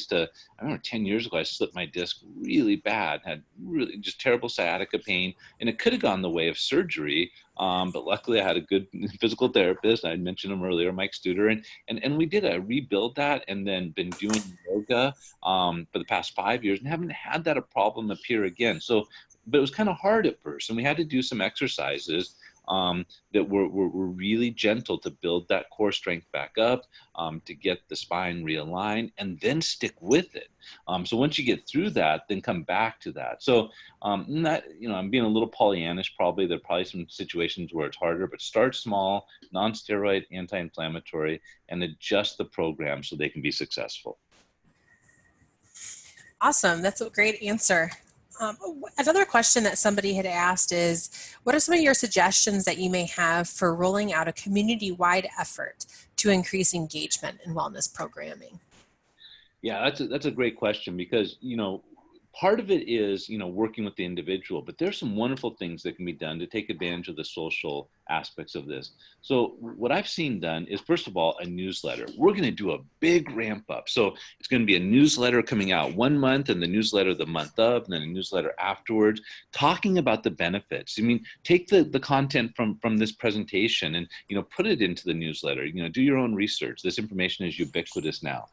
remember 10 years ago, I slipped my disc really bad, had really just terrible sciatica pain, and it could have gone the way of surgery. But luckily I had a good physical therapist. I mentioned him earlier, Mike Studer, and we did rebuild that, and then been doing yoga for the past 5 years and haven't had that a problem appear again. But it was kind of hard at first, and we had to do some exercises that were really gentle to build that core strength back up, to get the spine realigned, and then stick with it. So once you get through that, then come back to that. So I'm being a little Pollyannish probably. There are probably some situations where it's harder, but start small, non-steroid, anti-inflammatory, and adjust the program so they can be successful. Awesome, that's a great answer. Another question that somebody had asked is, what are some of your suggestions that you may have for rolling out a community-wide effort to increase engagement in wellness programming? Yeah, that's a great question, because, part of it is, working with the individual, but there's some wonderful things that can be done to take advantage of the social aspects of this. So what I've seen done is, first of all, a newsletter. We're going to do a big ramp up. So it's going to be a newsletter coming out 1 month, and the newsletter the month of, and then a newsletter afterwards, talking about the benefits. I mean, take the content from this presentation and, put it into the newsletter. Do your own research. This information is ubiquitous now.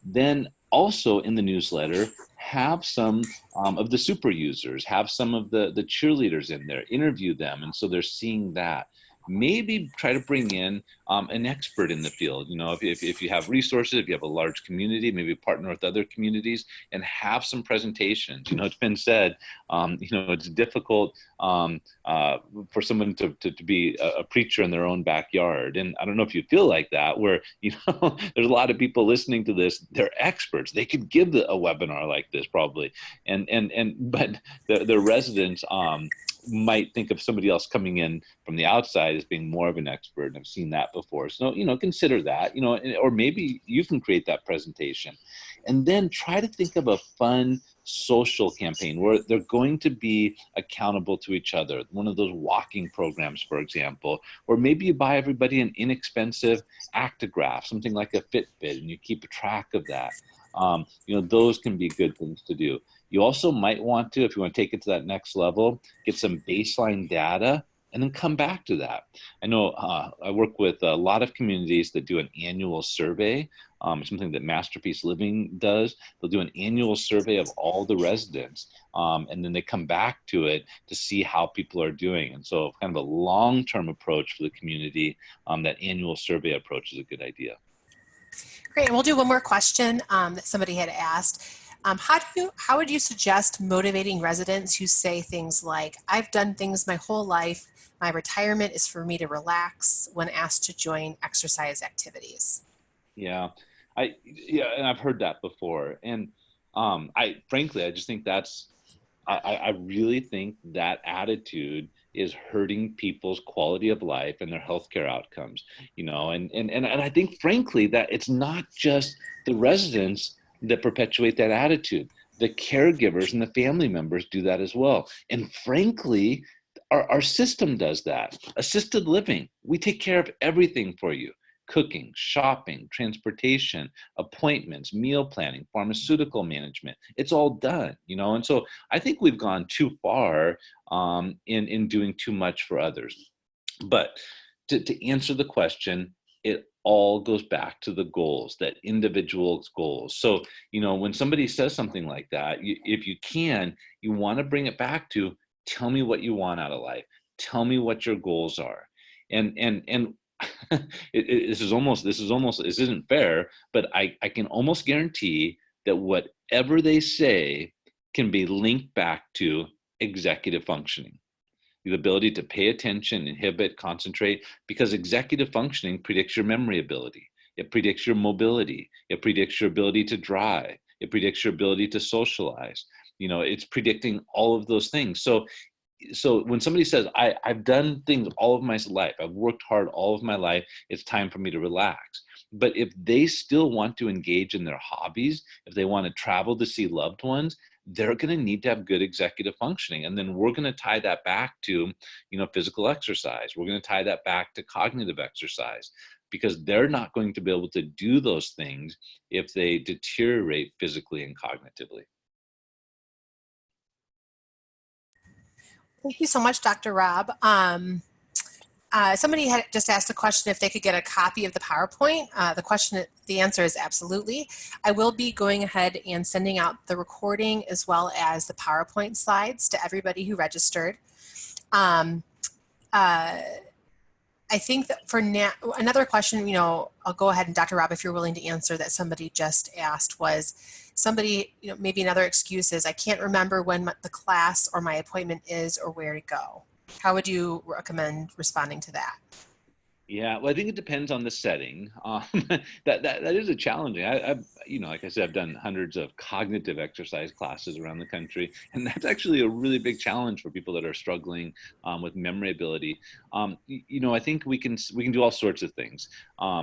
Then also in the newsletter, have some of the super users, have some of the cheerleaders in there, interview them. And so they're seeing that. maybe try to bring in an expert in the field. You know, if you have resources, if you have a large community, maybe partner with other communities and have some presentations. You know, it's been said, you know, it's difficult for someone to be a preacher in their own backyard. And I don't know if you feel like that, where, you know, there's a lot of people listening to this, they're experts. They could give a webinar like this probably. But the residents might think of somebody else coming in from the outside as being more of an expert. And I've seen that before. So, you know, consider that, you know, or maybe you can create that presentation. And then try to think of a fun social campaign where they're going to be accountable to each other. One of those walking programs, for example, or maybe you buy everybody an inexpensive actograph, something like a Fitbit, and you keep a track of that. You know, those can be good things to do. You also might want to, if you want to take it to that next level, get some baseline data and then come back to that. I know I work with a lot of communities that do an annual survey, something that Masterpiece Living does. They'll do an annual survey of all the residents, and then they come back to it to see how people are doing. And so kind of a long-term approach for the community, that annual survey approach is a good idea. Great, and we'll do one more question that somebody had asked. How would you suggest motivating residents who say things like, I've done things my whole life, my retirement is for me to relax, when asked to join exercise activities? Yeah, and I've heard that before. And frankly, I just think I really think that attitude is hurting people's quality of life and their healthcare outcomes, you know, and I think frankly that it's not just the residents that perpetuate that attitude. The caregivers and the family members do that as well. And frankly, our system does that. Assisted living, we take care of everything for you. Cooking, shopping, transportation, appointments, meal planning, pharmaceutical management. It's all done, you know? And so I think we've gone too far in doing too much for others. But to answer the question, it all goes back to the goals, that individual's goals. So, you know, when somebody says something like that, if you can, you want to bring it back to, tell me what you want out of life. Tell me what your goals are. And this isn't fair, but I can almost guarantee that whatever they say can be linked back to executive functioning, the ability to pay attention, inhibit, concentrate, because executive functioning predicts your memory ability. It predicts your mobility. It predicts your ability to drive. It predicts your ability to socialize. You know, it's predicting all of those things. So when somebody says, I've done things all of my life, I've worked hard all of my life, it's time for me to relax. But if they still want to engage in their hobbies, if they want to travel to see loved ones, they're going to need to have good executive functioning. And then we're going to tie that back to, you know, physical exercise. We're going to tie that back to cognitive exercise, because they're not going to be able to do those things if they deteriorate physically and cognitively. Thank you so much, Dr. Rob. Somebody had just asked a question if they could get a copy of the PowerPoint. The answer is absolutely. I will be going ahead and sending out the recording as well as the PowerPoint slides to everybody who registered. I think that for now, another question, you know, I'll go ahead and Dr. Rob, if you're willing to answer, that somebody just asked was, somebody, you know, maybe another excuse is, I can't remember when the class or my appointment is or where to go. How would you recommend responding to that? Yeah, well, I think it depends on the setting. That is a challenging. You know, like I said, I've done hundreds of cognitive exercise classes around the country, and that's actually a really big challenge for people that are struggling with memory ability. You know, I think we can do all sorts of things,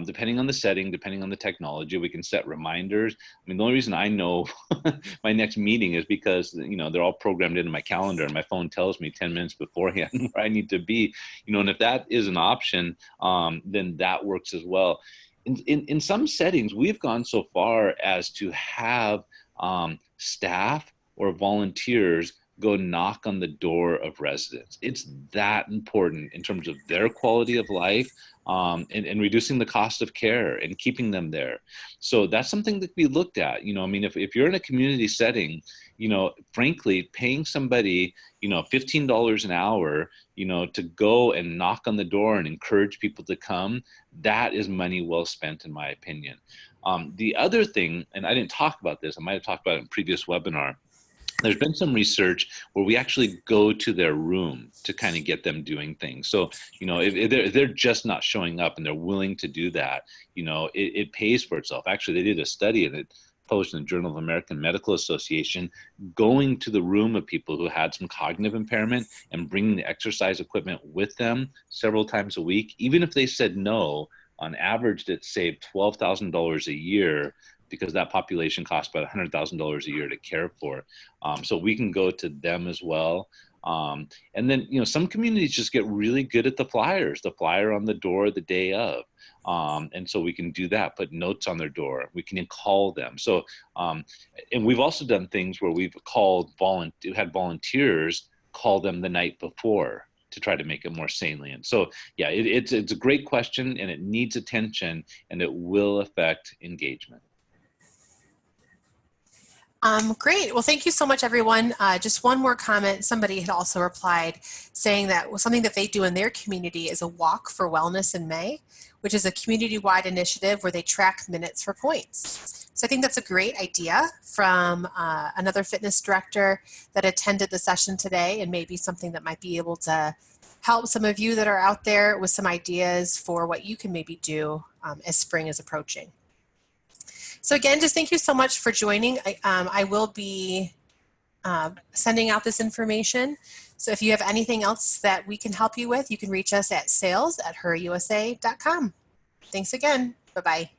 depending on the setting, depending on the technology. We can set reminders. I mean, the only reason I know my next meeting is because, you know, they're all programmed into my calendar, and my phone tells me 10 minutes beforehand where I need to be. You know, and if that is an option, then that works as well. In some settings, we've gone so far as to have staff or volunteers go knock on the door of residents. It's that important in terms of their quality of life, and reducing the cost of care and keeping them there. So that's something that we looked at. I mean, if you're in a community setting, frankly, paying somebody, $15 an hour, to go and knock on the door and encourage people to come, that is money well spent, in my opinion. The other thing, and I didn't talk about this, I might have talked about it in a previous webinar, there's been some research where we actually go to their room to kind of get them doing things. So, if they're just not showing up and they're willing to do that, it pays for itself. Actually, they did a study and it published in the Journal of American Medical Association, going to the room of people who had some cognitive impairment and bringing the exercise equipment with them several times a week. Even if they said no, on average, it saved $12,000 a year, because that population costs about $100,000 a year to care for. So we can go to them as well. And then, some communities just get really good at the flyer on the door the day of. And so we can do that, put notes on their door. We can call them. So, and we've also done things where we've had volunteers call them the night before to try to make it more salient. So yeah, it's a great question, and it needs attention, and it will affect engagement. Great. Well, thank you so much, everyone. Just one more comment. Somebody had also replied saying that something that they do in their community is a walk for wellness in May, which is a community-wide initiative where they track minutes for points. So I think that's a great idea from another fitness director that attended the session today, and maybe something that might be able to help some of you that are out there with some ideas for what you can maybe do as spring is approaching. So again, just thank you so much for joining. I will be sending out this information. So if you have anything else that we can help you with, you can reach us at sales@herusa.com. Thanks again. Bye-bye.